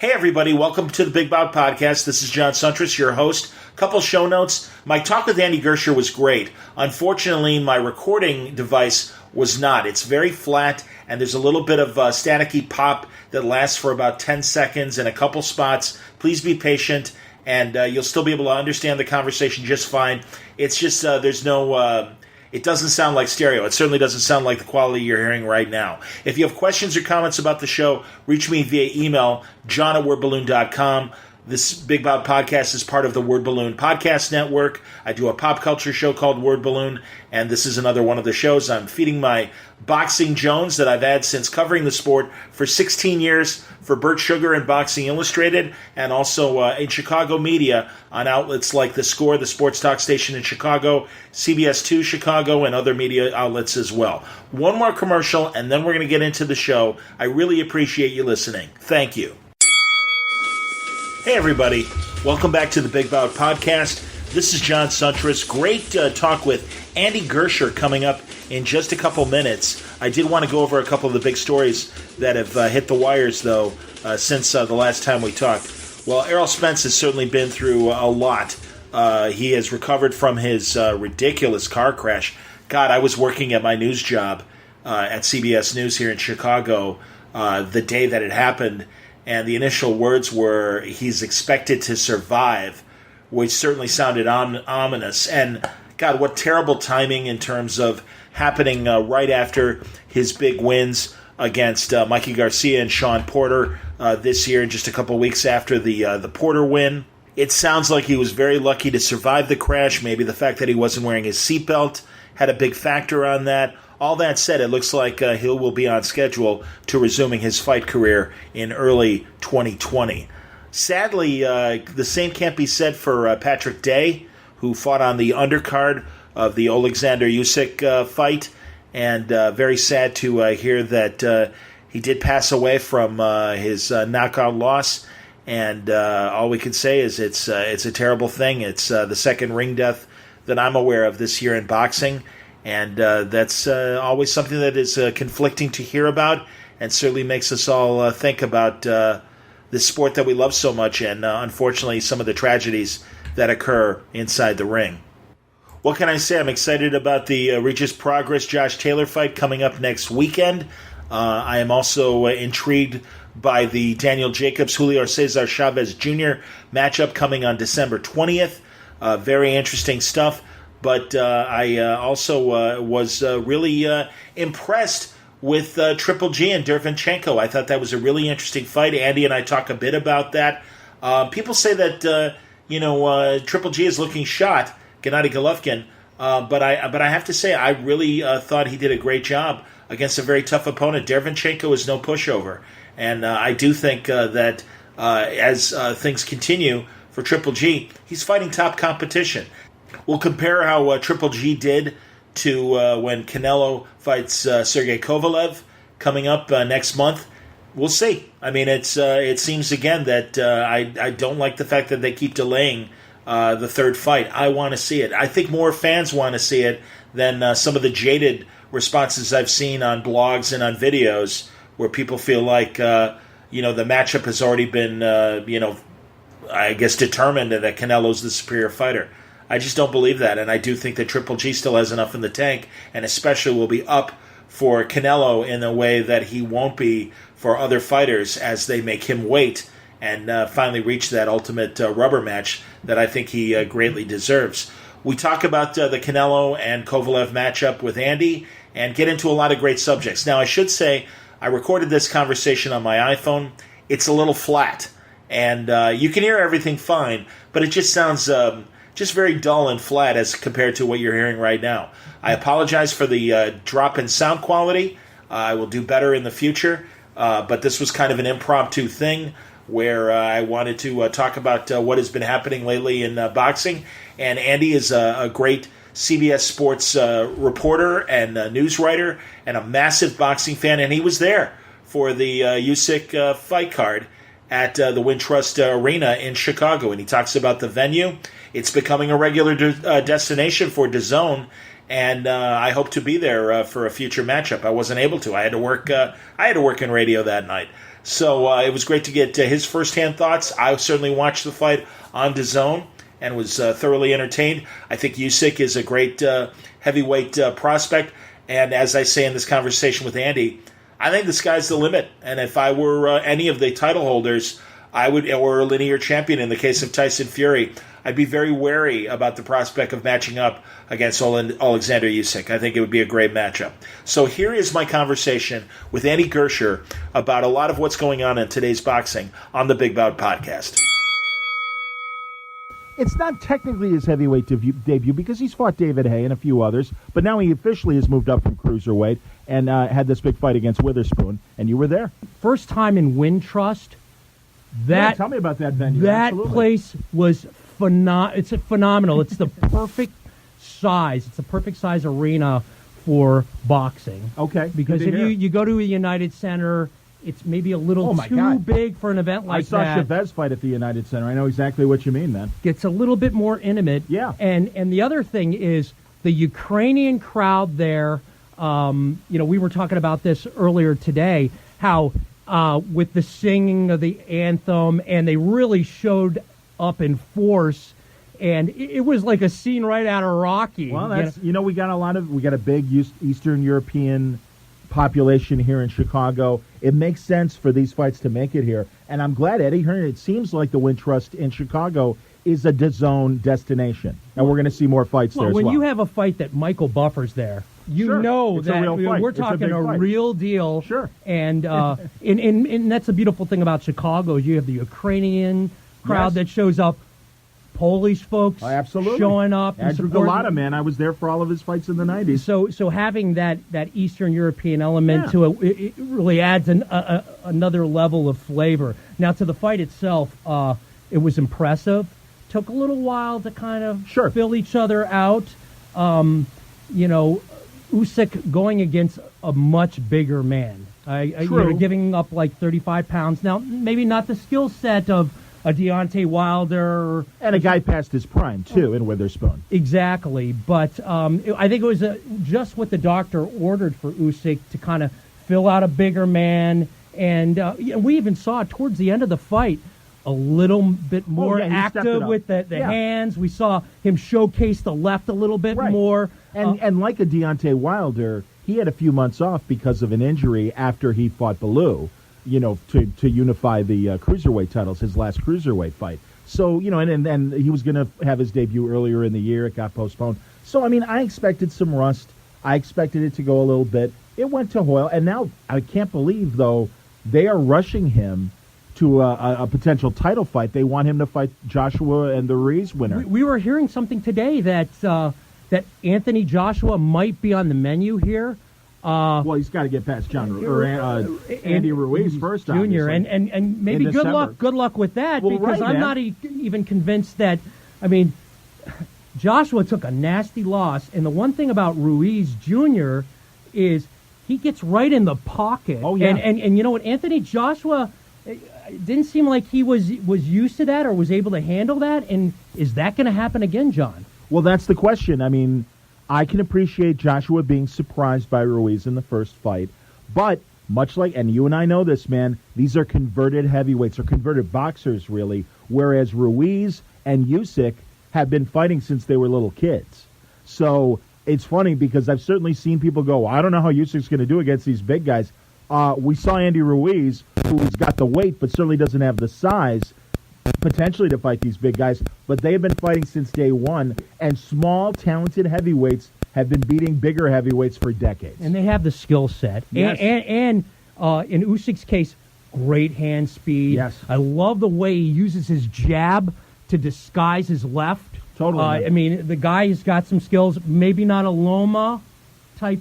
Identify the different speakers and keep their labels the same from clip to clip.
Speaker 1: Hey everybody, welcome to the Big Bout Podcast. This is John Suntress, your host. Couple show notes. My talk with Andy Gersher was great. Unfortunately, my recording device was not. It's very flat, and there's a little bit of staticky pop that lasts for about 10 seconds in a couple spots. Please be patient, and you'll still be able to understand the conversation just fine. It's just there's no... It doesn't sound like stereo. It certainly doesn't sound like the quality you're hearing right now. If you have questions or comments about the show, reach me via email, john@wordballoon.com. This Big Bout Podcast is part of the Word Balloon Podcast Network. I do a pop culture show called Word Balloon, and this is another one of the shows. I'm feeding my boxing Jones that I've had since covering the sport for 16 years for Burt Sugar and Boxing Illustrated, and also in Chicago media on outlets like The Score, the sports talk station in Chicago, CBS 2 Chicago, and other media outlets as well. One more commercial, and then we're going to get into the show. I really appreciate you listening. Thank you. Hey everybody, welcome back to the Big Bout Podcast. This is John Suntress. Great talk with Andy Gersher coming up in just a couple minutes. I did want to go over a couple of the big stories that have hit the wires, though, since the last time we talked. Well, Errol Spence has certainly been through a lot. He has recovered from his ridiculous car crash. God, I was working at my news job at CBS News here in Chicago the day that it happened, and the initial words were, he's expected to survive, which certainly sounded ominous. And God, what terrible timing in terms of happening right after his big wins against Mikey Garcia and Sean Porter this year, and just a couple weeks after the Porter win. It sounds like he was very lucky to survive the crash. Maybe the fact that he wasn't wearing his seatbelt had a big factor on that. All that said, it looks like he will be on schedule to resuming his fight career in early 2020. Sadly, the same can't be said for Patrick Day, who fought on the undercard of the Alexander Usyk fight, and very sad to hear that he did pass away from his knockout loss. And all we can say is it's a terrible thing. It's the second ring death that I'm aware of this year in boxing. And that's always something that is conflicting to hear about, and certainly makes us all think about this sport that we love so much, and unfortunately some of the tragedies that occur inside the ring. What can I say? I'm excited about the Regis Progress Josh Taylor fight coming up next weekend. I am also intrigued by the Daniel Jacobs Julio Cesar Chavez Jr. matchup coming on December 20th. Very interesting stuff. But I also was really impressed with Triple G and Derevyanchenko. I thought that was a really interesting fight. Andy and I talk a bit about that. People say that Triple G is looking shot, Gennady Golovkin. But I have to say I really thought he did a great job against a very tough opponent. Derevyanchenko is no pushover, and I do think that as things continue for Triple G, he's fighting top competition. We'll compare how Triple G did to when Canelo fights Sergey Kovalev coming up next month. We'll see. I mean, it seems again that I don't like the fact that they keep delaying the third fight. I want to see it. I think more fans want to see it than some of the jaded responses I've seen on blogs and on videos where people feel like the matchup has already been I guess determined that Canelo's the superior fighter. I just don't believe that, and I do think that Triple G still has enough in the tank, and especially will be up for Canelo in a way that he won't be for other fighters as they make him wait and finally reach that ultimate rubber match that I think he greatly deserves. We talk about the Canelo and Kovalev matchup with Andy and get into a lot of great subjects. Now, I should say I recorded this conversation on my iPhone. It's a little flat, and you can hear everything fine, but it just sounds just very dull and flat as compared to what you're hearing right now. I apologize for the drop in sound quality. I will do better in the future, but this was kind of an impromptu thing where I wanted to talk about what has been happening lately in boxing. And Andy is a great CBS Sports reporter and news writer and a massive boxing fan, and he was there for the Usyk fight card at the Wintrust Arena in Chicago, and he talks about the venue. It's becoming a regular destination for DAZN, and I hope to be there for a future matchup. I wasn't able to. I had to work. I had to work in radio that night. So it was great to get his firsthand thoughts. I certainly watched the fight on DAZN and was thoroughly entertained. I think Usyk is a great heavyweight prospect. And as I say in this conversation with Andy, I think the sky's the limit. And if I were any of the title holders, or a linear champion in the case of Tyson Fury, I'd be very wary about the prospect of matching up against Alexander Usyk. I think it would be a great matchup. So here is my conversation with Andy Gersher about a lot of what's going on in today's boxing on the Big Bout Podcast.
Speaker 2: It's not technically his heavyweight debut because he's fought David Haye and a few others, but now he officially has moved up from cruiserweight and had this big fight against Witherspoon, and you were there.
Speaker 3: First time in Wintrust.
Speaker 2: Tell me about that venue.
Speaker 3: That
Speaker 2: Absolutely.
Speaker 3: place was it's phenomenal. It's the perfect size. It's the perfect size arena for boxing.
Speaker 2: Okay.
Speaker 3: Because if you go to a United Center, it's maybe a little too big for an event like that.
Speaker 2: I saw Chavez fight at the United Center. I know exactly what you mean, man.
Speaker 3: Gets a little bit more intimate.
Speaker 2: Yeah.
Speaker 3: And the other thing is the Ukrainian crowd there. We were talking about this earlier today, how with the singing of the anthem, and they really showed up in force, and it was like a scene right out of Rocky.
Speaker 2: Well, we got a big Eastern European population here in Chicago. It makes sense for these fights to make it here, and I'm glad Eddie Hearn. It seems like the Wintrust in Chicago is a DAZN destination, and we're going to see more fights there as well.
Speaker 3: When you have a fight that Michael Buffer's there, know
Speaker 2: it's
Speaker 3: that
Speaker 2: a real fight.
Speaker 3: We're talking a real deal.
Speaker 2: Sure.
Speaker 3: And and that's the beautiful thing about Chicago is you have the Ukrainian crowd that shows up, Polish folks showing up.
Speaker 2: Andrew Galata, man, I was there for all of his fights in the 90s.
Speaker 3: So having that Eastern European element to it really adds another level of flavor. Now to the fight itself, it was impressive. Took a little while to kind of fill each other out. Usyk going against a much bigger man. Giving up like 35 pounds. Now, maybe not the skill set of a Deontay Wilder.
Speaker 2: And a guy past his prime, too, in Witherspoon.
Speaker 3: Exactly. But I think it was just what the doctor ordered for Usyk to kind of fill out a bigger man. And we even saw towards the end of the fight a little bit more active with the hands. We saw him showcase the left a little bit more.
Speaker 2: And like a Deontay Wilder, he had a few months off because of an injury after he fought Bellew, to unify the cruiserweight titles, his last cruiserweight fight. So, and he was going to have his debut earlier in the year. It got postponed. So, I expected some rust. I expected it to go a little bit. It went to Hoyle. And now I can't believe, though, they are rushing him to a potential title fight. They want him to fight Joshua and the Ruiz winner.
Speaker 3: We were hearing something today that Anthony Joshua might be on the menu here.
Speaker 2: Well, he's got to get past Andy Ruiz first,
Speaker 3: Junior, and maybe good luck with that, because I'm not even convinced that. Joshua took a nasty loss, and the one thing about Ruiz Jr. is he gets right in the pocket.
Speaker 2: Oh yeah,
Speaker 3: and you know what, Anthony Joshua. It didn't seem like he was used to that or was able to handle that. And is that going to happen again, John?
Speaker 2: Well, that's the question. I can appreciate Joshua being surprised by Ruiz in the first fight. But much like, and you and I know this, man, these are converted heavyweights or converted boxers, really, whereas Ruiz and Usyk have been fighting since they were little kids. So it's funny because I've certainly seen people go, I don't know how Usyk's going to do against these big guys. We saw Andy Ruiz, who's got the weight but certainly doesn't have the size, potentially to fight these big guys. But they have been fighting since day one, and small, talented heavyweights have been beating bigger heavyweights for decades.
Speaker 3: And they have the skill set.
Speaker 2: Yes.
Speaker 3: And in Usyk's case, great hand speed.
Speaker 2: Yes.
Speaker 3: I love the way he uses his jab to disguise his left.
Speaker 2: Totally.
Speaker 3: The guy has got some skills, maybe not a Loma type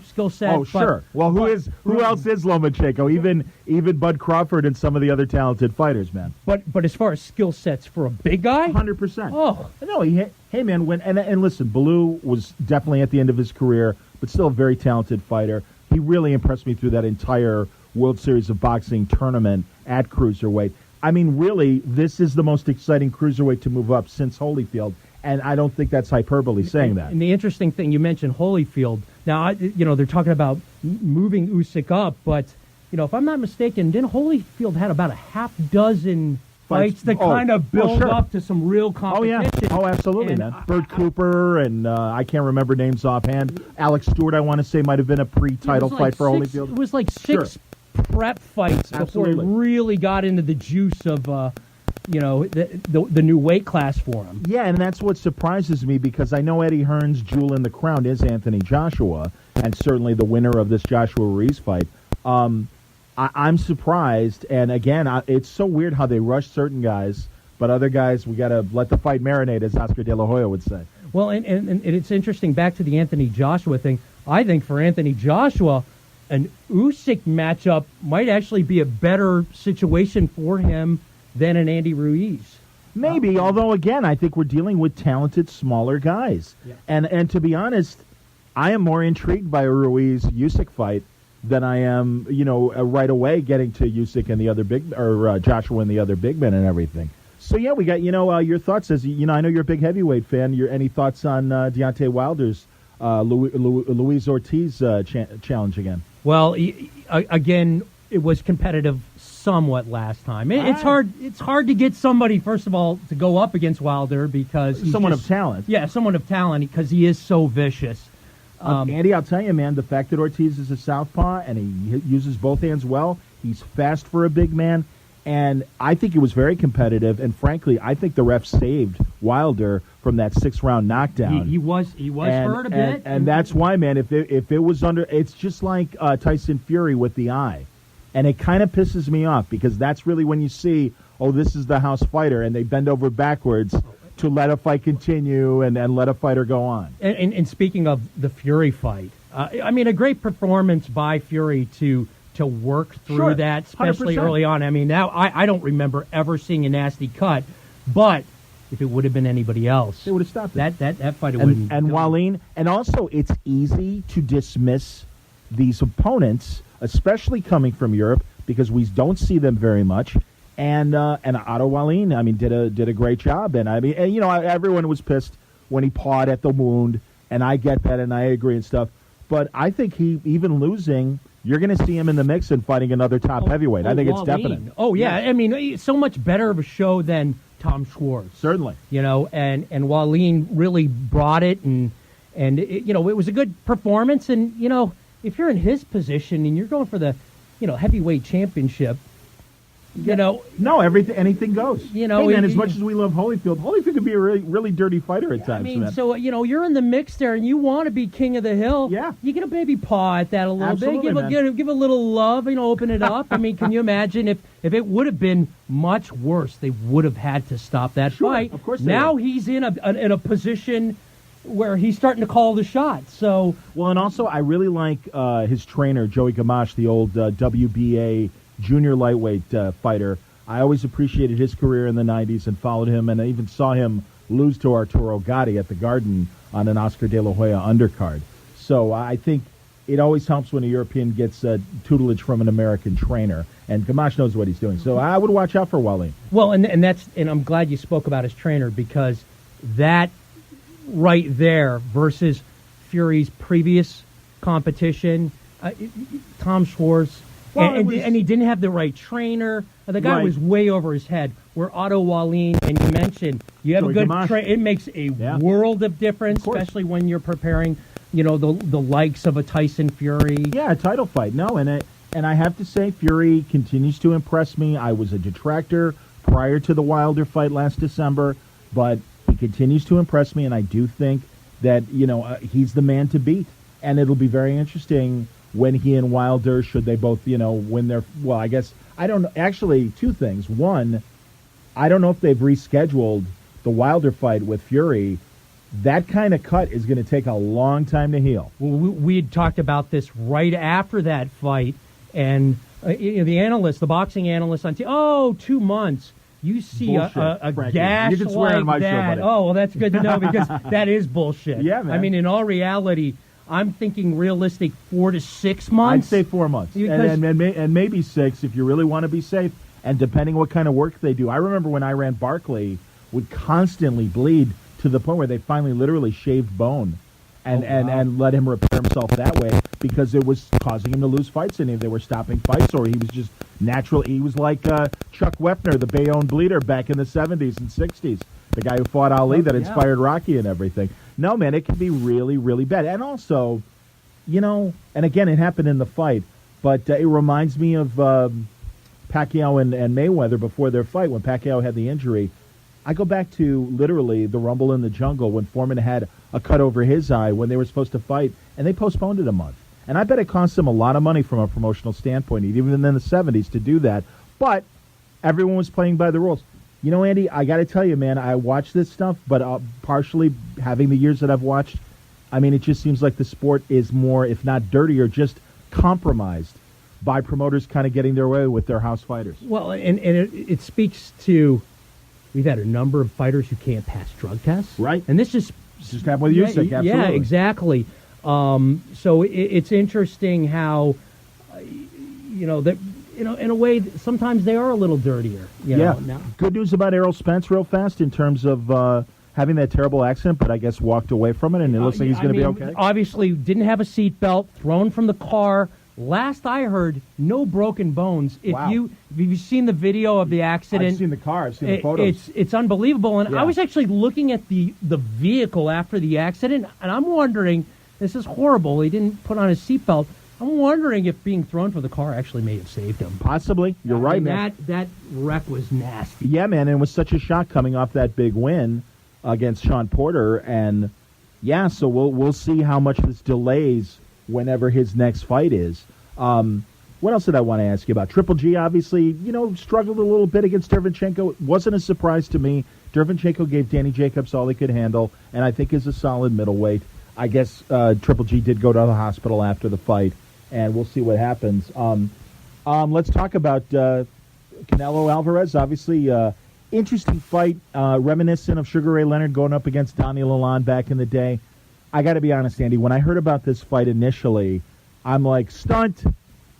Speaker 3: skill set.
Speaker 2: Oh, sure. Well, who else is Lomachenko? Even Bud Crawford and some of the other talented fighters, man.
Speaker 3: But as far as skill sets for a big guy,
Speaker 2: 100%.
Speaker 3: Oh
Speaker 2: no, hey man, and listen, Bellew was definitely at the end of his career, but still a very talented fighter. He really impressed me through that entire World Series of Boxing tournament at cruiserweight. Really, this is the most exciting cruiserweight to move up since Holyfield. And I don't think that's hyperbole saying that.
Speaker 3: And the interesting thing, you mentioned Holyfield. Now, they're talking about moving Usyk up, but, if I'm not mistaken, didn't Holyfield had about a half dozen fights that kind of build up to some real competition.
Speaker 2: Oh, yeah. Oh, absolutely, man. Bert Cooper and I can't remember names offhand. Alex Stewart, I want to say, might have been a pre-title fight for Holyfield.
Speaker 3: It was like six prep fights before he really got into the juice of, the new weight class for him.
Speaker 2: Yeah, and that's what surprises me because I know Eddie Hearn's jewel in the crown is Anthony Joshua, and certainly the winner of this Joshua Ruiz fight. I'm surprised, and again, it's so weird how they rush certain guys, but other guys, we got to let the fight marinate, as Oscar De La Hoya would say.
Speaker 3: Well, and it's interesting, back to the Anthony Joshua thing, I think for Anthony Joshua, an Usyk matchup might actually be a better situation for him than an Andy Ruiz.
Speaker 2: Maybe, although, again, I think we're dealing with talented, smaller guys. Yeah. And to be honest, I am more intrigued by a Ruiz-Usyk fight than I am, right away getting to Usyk and the other Joshua and the other big men and everything. So, yeah, we got, your thoughts as, I know you're a big heavyweight fan. Any thoughts on Deontay Wilder's Luis Ortiz challenge again?
Speaker 3: Well, again, it was competitive somewhat last time. It's hard to get somebody, first of all, to go up against Wilder because he's
Speaker 2: someone of talent.
Speaker 3: Yeah, someone of talent because he is so vicious.
Speaker 2: Andy, I'll tell you, man, the fact that Ortiz is a southpaw and he uses both hands well, he's fast for a big man, and I think it was very competitive, and frankly, I think the ref saved Wilder from that 6-round knockdown.
Speaker 3: He was hurt a bit.
Speaker 2: And that's why, man, if it was it's just like Tyson Fury with the eye. And it kind of pisses me off because that's really when you see, this is the house fighter, and they bend over backwards to let a fight continue and let a fighter go on.
Speaker 3: And speaking of the Fury fight, a great performance by Fury to work through that, especially 100%. Early on. Now I don't remember ever seeing a nasty cut, but if it would have been anybody else,
Speaker 2: they would have stopped it.
Speaker 3: That fight wouldn't.
Speaker 2: And Wallin, and also it's easy to dismiss these opponents, especially coming from Europe, because we don't see them very much. And Otto Wallin, did a great job. And everyone was pissed when he pawed at the wound, and I get that, and I agree and stuff. But I think he, even losing, you're going to see him in the mix and fighting another top heavyweight. I think it's definite.
Speaker 3: Oh yeah, so much better of a show than Tom Schwartz.
Speaker 2: Certainly.
Speaker 3: And Wallin really brought it, and it was a good performance. And if you're in his position and you're going for the heavyweight championship.
Speaker 2: Anything goes. Hey, man, as much as we love Holyfield could be a really, really dirty fighter at times. Man.
Speaker 3: So you're in the mix there, and you want to be king of the hill.
Speaker 2: Yeah,
Speaker 3: you get a baby paw at that a little bit. Give a little love. Open it up. Can you imagine if it would have been much worse? They would have had to stop that fight.
Speaker 2: Of course.
Speaker 3: Now he's in a position where he's starting to call the shots. So
Speaker 2: and also I really like his trainer Joey Gamache, the old WBA junior lightweight fighter. I always appreciated his career in the 90s and followed him, and I even saw him lose to Arturo Gatti at the Garden on an Oscar De La Hoya undercard. So I think it always helps when a European gets tutelage from an American trainer, and Gamache knows what he's doing. So I would watch out for Wallin.
Speaker 3: Well, and I'm glad you spoke about his trainer, because that right there versus Fury's previous competition, Tom Schwartz. And he didn't have the right trainer. The guy was way over his head. Where Otto Wallin, and you mentioned, you have a good trainer. It makes a world of difference, especially when you're preparing, the likes of a Tyson Fury.
Speaker 2: Yeah, a title fight. No, and I have to say, Fury continues to impress me. I was a detractor prior to the Wilder fight last December, but he continues to impress me, and I do think that he's the man to beat. And it'll be very interesting when he and Wilder, should they both, win their... Well, I guess... I don't know. Actually, two things. One, I don't know if they've rescheduled the Wilder fight with Fury. That kind of cut is going to take a long time to heal.
Speaker 3: Well, we had talked about this right after that fight, and the boxing analyst on 2 months. You see a gash
Speaker 2: you can swear
Speaker 3: like
Speaker 2: on my
Speaker 3: that.
Speaker 2: Show,
Speaker 3: well, that's good to know, because that is bullshit.
Speaker 2: Yeah, man.
Speaker 3: In all reality, I'm thinking realistic 4 to 6 months.
Speaker 2: I'd say 4 months, and maybe 6 if you really want to be safe, and depending what kind of work they do. I remember when I ran Barkley, would constantly bleed to the point where they finally literally shaved bone. and let him repair himself that way, because it was causing him to lose fights, and they were stopping fights, or he was just natural. He was like Chuck Wepner, the Bayonne bleeder back in the 70s and 60s, the guy who fought Ali that inspired Rocky and everything. No, man, it can be really, really bad. And also, and again, it happened in the fight, but it reminds me of Pacquiao and Mayweather before their fight, when Pacquiao had the injury. I go back to literally the Rumble in the Jungle when Foreman had a cut over his eye when they were supposed to fight, and they postponed it a month. And I bet it cost them a lot of money from a promotional standpoint, even in the 70s, to do that. But everyone was playing by the rules. Andy, I got to tell you, man, I watch this stuff, but partially having the years that I've watched, I mean, it just seems like the sport is more, if not dirtier, just compromised by promoters kind of getting their way with their house fighters.
Speaker 3: Well, and it speaks to, we've had a number of fighters who can't pass drug tests.
Speaker 2: Right.
Speaker 3: And this just
Speaker 2: happened with Usyk, absolutely.
Speaker 3: Yeah, exactly. So it's interesting how, that, in a way, sometimes they are a little dirtier. Now.
Speaker 2: Good news about Errol Spence real fast in terms of having that terrible accident, but I guess walked away from it, and it looks like he's going to be okay.
Speaker 3: Obviously, didn't have a seatbelt, thrown from the car. Last I heard, no broken bones. If you've seen the video of the accident,
Speaker 2: I've seen the car, I've seen the photos.
Speaker 3: It's unbelievable. And I was actually looking at the vehicle after the accident, and I'm wondering, this is horrible. He didn't put on his seatbelt. I'm wondering if being thrown from the car actually may have saved him.
Speaker 2: Possibly. You're right, man.
Speaker 3: That wreck was nasty.
Speaker 2: Yeah, man, and it was such a shock coming off that big win against Sean Porter. And, so we'll see how much this delays whenever his next fight is. What else did I want to ask you about? Triple G, obviously, struggled a little bit against Derevyanchenko. It wasn't a surprise to me. Derevyanchenko gave Danny Jacobs all he could handle, and I think is a solid middleweight. I guess Triple G did go to the hospital after the fight, and we'll see what happens. Let's talk about Canelo Alvarez. Obviously, interesting fight, reminiscent of Sugar Ray Leonard going up against Daniel Lalonde back in the day. I got to be honest, Andy, when I heard about this fight initially, I'm like, stunt,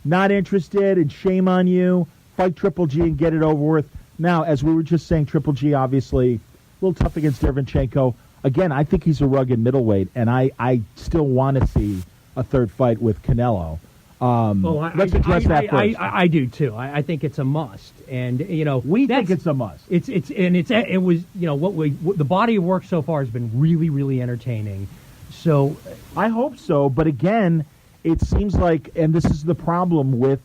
Speaker 2: not interested, and shame on you. Fight Triple G and get it over with. Now, as we were just saying, Triple G obviously a little tough against Derevyanchenko. Again, I think he's a rugged middleweight, and I still want to see a third fight with Canelo. Let's address that first.
Speaker 3: I do too. I think it's a must, and
Speaker 2: we think it's a must.
Speaker 3: It was what the body of work so far has been really, really entertaining. So
Speaker 2: I hope so, but again, it seems like, and this is the problem with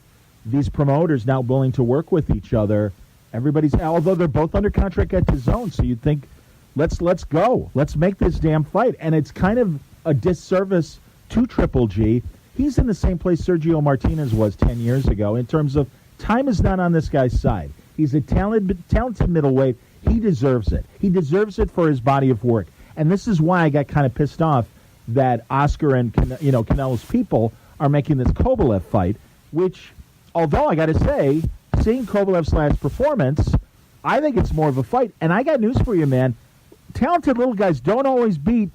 Speaker 2: these promoters not willing to work with each other. Although they're both under contract at DAZN, so you'd think, let's go. Let's make this damn fight. And it's kind of a disservice to Triple G. He's in the same place Sergio Martinez was 10 years ago in terms of time is not on this guy's side. He's a talented middleweight. He deserves it. He deserves it for his body of work. And this is why I got kind of pissed off that Oscar and Canelo's people are making this Kovalev fight, which, although I got to say, seeing Kovalev's last performance, I think it's more of a fight. And I got news for you, man. Talented little guys don't always beat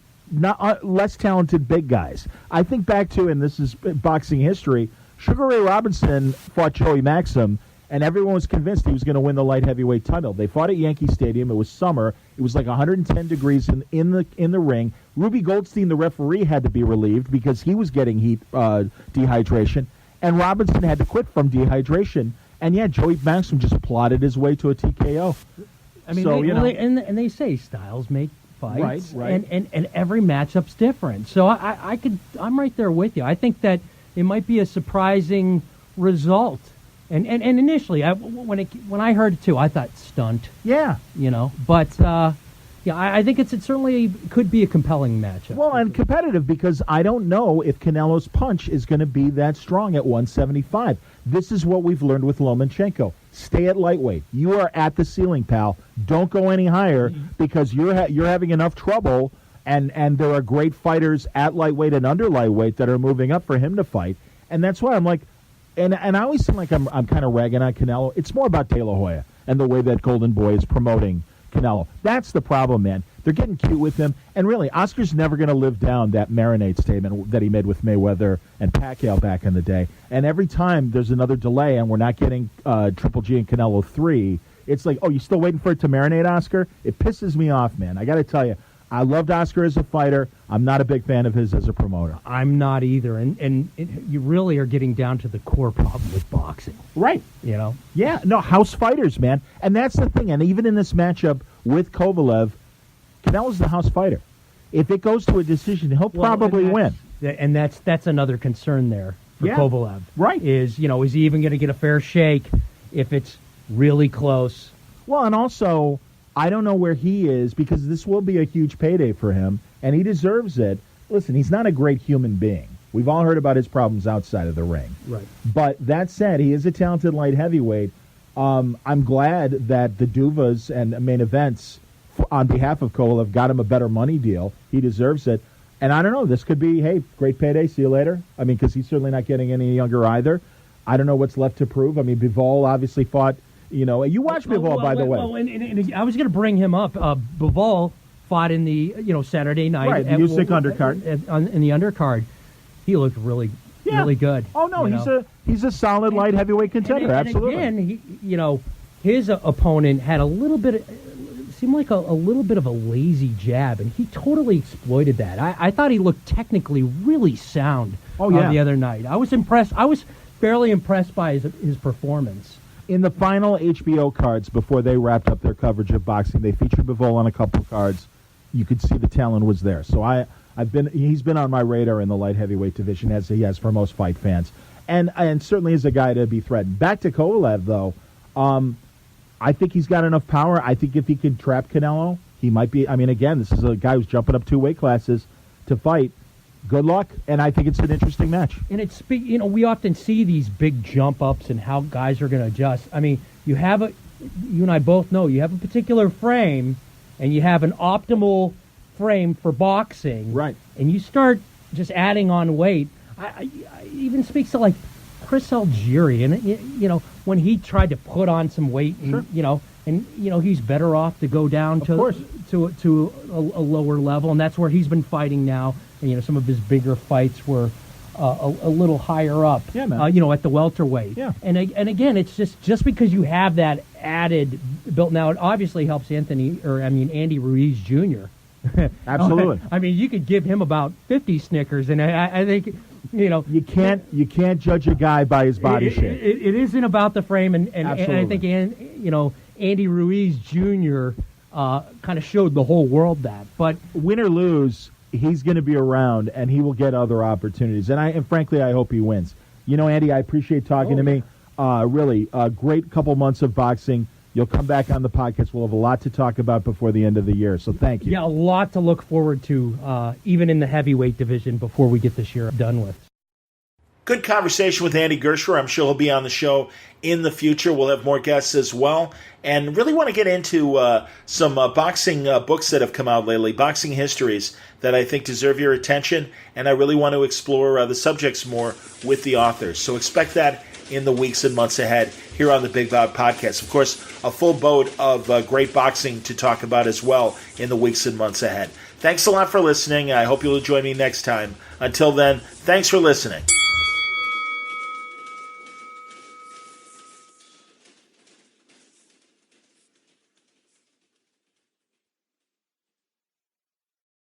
Speaker 2: less talented big guys. I think back to, and this is boxing history, Sugar Ray Robinson fought Joey Maxim, and everyone was convinced he was going to win the light heavyweight title. They fought at Yankee Stadium. It was summer. It was like 110 degrees in the ring. Ruby Goldstein, the referee, had to be relieved because he was getting dehydration, and Robinson had to quit from dehydration. And Joey Maxim just plodded his way to a TKO.
Speaker 3: I mean, they say styles make fights,
Speaker 2: right.
Speaker 3: And every matchup's different. So I'm right there with you. I think that it might be a surprising result. And initially, when I heard it too, I thought stunt.
Speaker 2: Yeah,
Speaker 3: but I think it certainly could be a compelling matchup.
Speaker 2: Well, and competitive, because I don't know if Canelo's punch is going to be that strong at 175. This is what we've learned with Lomachenko. Stay at lightweight. You are at the ceiling, pal. Don't go any higher because you're having enough trouble, and there are great fighters at lightweight and under lightweight that are moving up for him to fight. And that's why I'm like, and I always seem like I'm kind of ragging on Canelo. It's more about De La Hoya and the way that Golden Boy is promoting Canelo. That's the problem, man. They're getting cute with him. And really, Oscar's never going to live down that marinade statement that he made with Mayweather and Pacquiao back in the day. And every time there's another delay and we're not getting Triple G and Canelo 3, it's like, oh, you still waiting for it to marinate, Oscar? It pisses me off, man. I got to tell you, I loved Oscar as a fighter. I'm not a big fan of his as a promoter.
Speaker 3: I'm not either, and you really are getting down to the core problem with boxing.
Speaker 2: Right.
Speaker 3: You know?
Speaker 2: Yeah, no, house fighters, man. And that's the thing. And even in this matchup with Kovalev, Canelo's the house fighter. If it goes to a decision, he'll probably win.
Speaker 3: And that's another concern there for Kovalev.
Speaker 2: Right.
Speaker 3: Is he even going to get a fair shake if it's really close?
Speaker 2: Well, and also, I don't know where he is because this will be a huge payday for him, and he deserves it. Listen, he's not a great human being. We've all heard about his problems outside of the ring.
Speaker 3: Right.
Speaker 2: But that said, he is a talented light heavyweight. I'm glad that the Duvas and main events, on behalf of Kovalev, got him a better money deal. He deserves it. And I don't know, this could be, hey, great payday, see you later. I mean, because he's certainly not getting any younger either. I don't know what's left to prove. I mean, Bivol obviously fought. You watched Bivol, by the way.
Speaker 3: Well, and I was going to bring him up. Bivol fought in the Saturday night.
Speaker 2: Right, the Usyk undercard.
Speaker 3: In the undercard. He looked really good.
Speaker 2: Oh, no, he's a solid light heavyweight contender, absolutely.
Speaker 3: And again, his opponent had a little bit, seemed like a little bit of a lazy jab, and he totally exploited that. I thought he looked technically really sound the other night. I was impressed. I was fairly impressed by his performance.
Speaker 2: In the final HBO cards, before they wrapped up their coverage of boxing, they featured Bivol on a couple of cards. You could see the talent was there. So he's been on my radar in the light heavyweight division, as he has for most fight fans, and certainly is a guy to be threatened. Back to Kovalev, though, I think he's got enough power. I think if he can trap Canelo, he might be. I mean, again, this is a guy who's jumping up 2 weight classes to fight. Good luck, and I think it's an interesting match.
Speaker 3: And we often see these big jump ups and how guys are going to adjust. I mean, you and I both know you have a particular frame, and you have an optimal frame for boxing,
Speaker 2: right?
Speaker 3: And you start just adding on weight. I even speaks to like Chris Algieri, and when he tried to put on some weight, and he's better off to go down to a lower level, and that's where he's been fighting now. And, some of his bigger fights were a little higher up, at the welterweight.
Speaker 2: Yeah.
Speaker 3: And again, it's just because you have that added built now, it obviously helps Andy Ruiz Jr.
Speaker 2: Absolutely.
Speaker 3: I mean, you could give him about 50 Snickers, and I think
Speaker 2: you can't judge a guy by his body shape.
Speaker 3: It isn't about the frame, and I think Andy Ruiz Jr. Kind of showed the whole world that. But
Speaker 2: win or lose, he's going to be around, and he will get other opportunities. And frankly, I hope he wins. Andy, I appreciate talking to me. Really, a great couple months of boxing. You'll come back on the podcast. We'll have a lot to talk about before the end of the year, so thank you.
Speaker 3: Yeah, a lot to look forward to, even in the heavyweight division before we get this year done with.
Speaker 1: Good conversation with Andy Gersher. I'm sure he'll be on the show in the future. We'll have more guests as well. And really want to get into some boxing books that have come out lately, boxing histories that I think deserve your attention. And I really want to explore the subjects more with the authors. So expect that in the weeks and months ahead here on the Big Bout Podcast. Of course, a full boat of great boxing to talk about as well in the weeks and months ahead. Thanks a lot for listening. I hope you'll join me next time. Until then, thanks for listening.